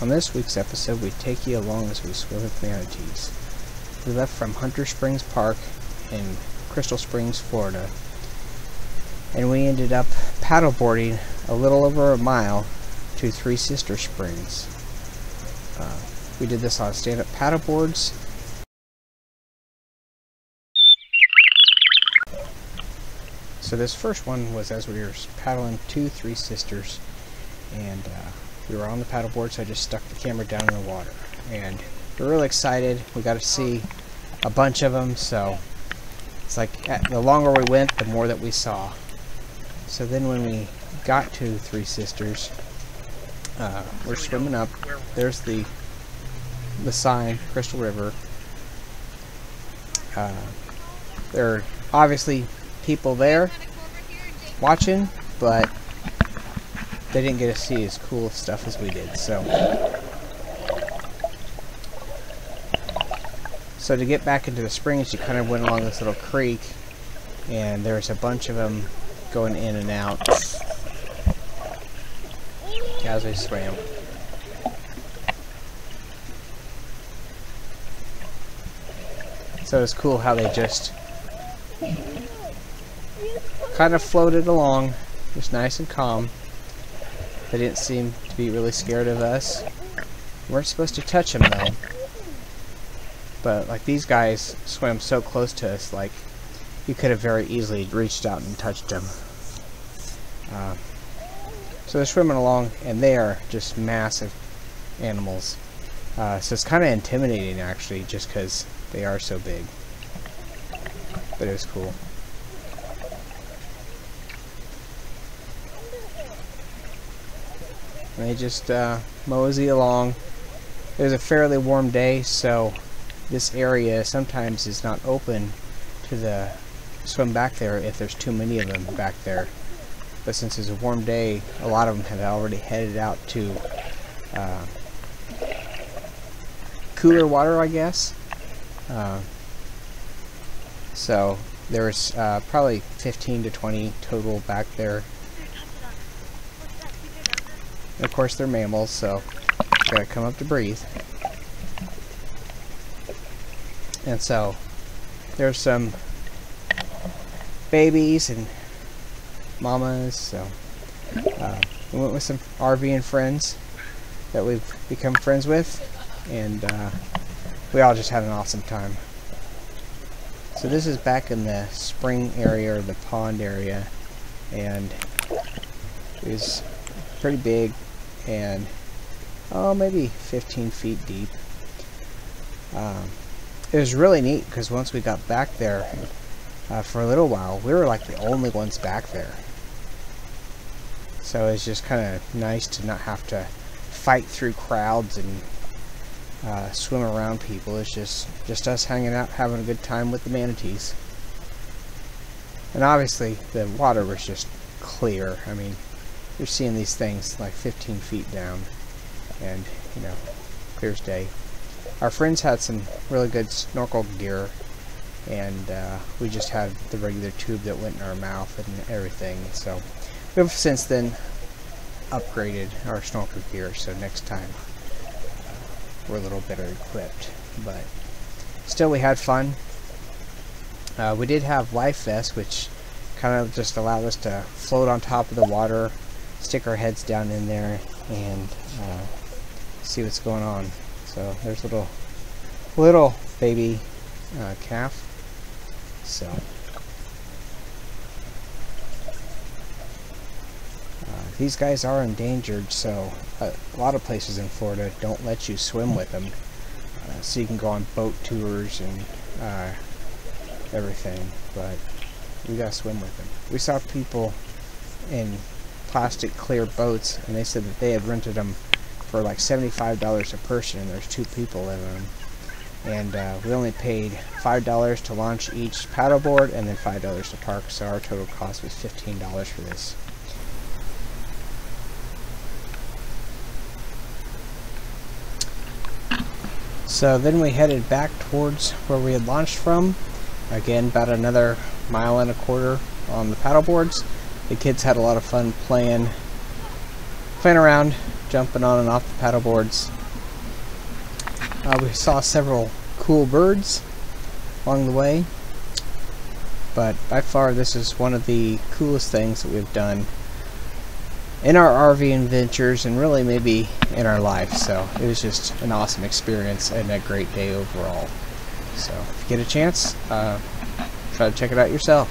On this week's episode, we take you along as we swim with manatees. We left from Hunter Springs Park in Crystal Springs, Florida, and we ended up paddleboarding a little over a mile to Three Sister Springs. We did this on stand-up paddleboards. So this first one was as we were paddling to Three Sisters, and we were on the paddleboard, so I just stuck the camera down in the water. And we're really excited. We got to see a bunch of them, so it's like the longer we went, the more that we saw. So then when we got to Three Sisters, we're swimming up. There's the sign, Crystal River. There are obviously people there watching, but they didn't get to see as cool stuff as we did. So to get back into the springs, you kind of went along this little creek, and there's a bunch of them going in and out as we swam. So it's cool how they just kind of floated along, just nice and calm. They didn't seem to be really scared of us. We weren't supposed to touch them though. But like these guys swam so close to us, like you could have very easily reached out and touched them. So they're swimming along, and they are just massive animals. So it's kind of intimidating actually, just because they are so big. But it was cool. And they just mosey along. It was a fairly warm day, so this area sometimes is not open to the swim back there if there's too many of them back there. But since it's a warm day, a lot of them had already headed out to cooler water, I guess. So there was probably 15 to 20 total back there. And of course they're mammals, so gotta come up to breathe. And so there's some babies and mamas. So we went with some RV friends that we've become friends with, and we all just had an awesome time. So this is back in the spring area, or the pond area, and it was pretty big, and maybe 15 feet deep. It was really neat because once we got back there, for a little while, we were like the only ones back there. So it's just kind of nice to not have to fight through crowds and swim around people. It's just us hanging out, having a good time with the manatees. And obviously the water was just clear. I mean, you're seeing these things like 15 feet down, and you know, clear as day. Our friends had some really good snorkel gear, and we just had the regular tube that went in our mouth and everything. So we've since then upgraded our snorkel gear, so next time we're a little better equipped. But still, we had fun. We did have life vests, which kind of just allowed us to float on top of the water, stick our heads down in there, and see what's going on. So there's little baby calf. So these guys are endangered, so a lot of places in Florida don't let you swim with them. So you can go on boat tours and everything, but we gotta swim with them. We saw people in plastic clear boats, and they said that they had rented them for like $75 a person, and there's 2 people in them. And we only paid $5 to launch each paddleboard, and then $5 to park, so our total cost was $15 for this. So then we headed back towards where we had launched from. Again, about another 1.25 miles on the paddleboards. The kids had a lot of fun playing around, jumping on and off the paddle boards. We saw several cool birds along the way, but by far this is one of the coolest things that we've done in our RV adventures, and really maybe in our life. So it was just an awesome experience and a great day overall. So if you get a chance, try to check it out yourself.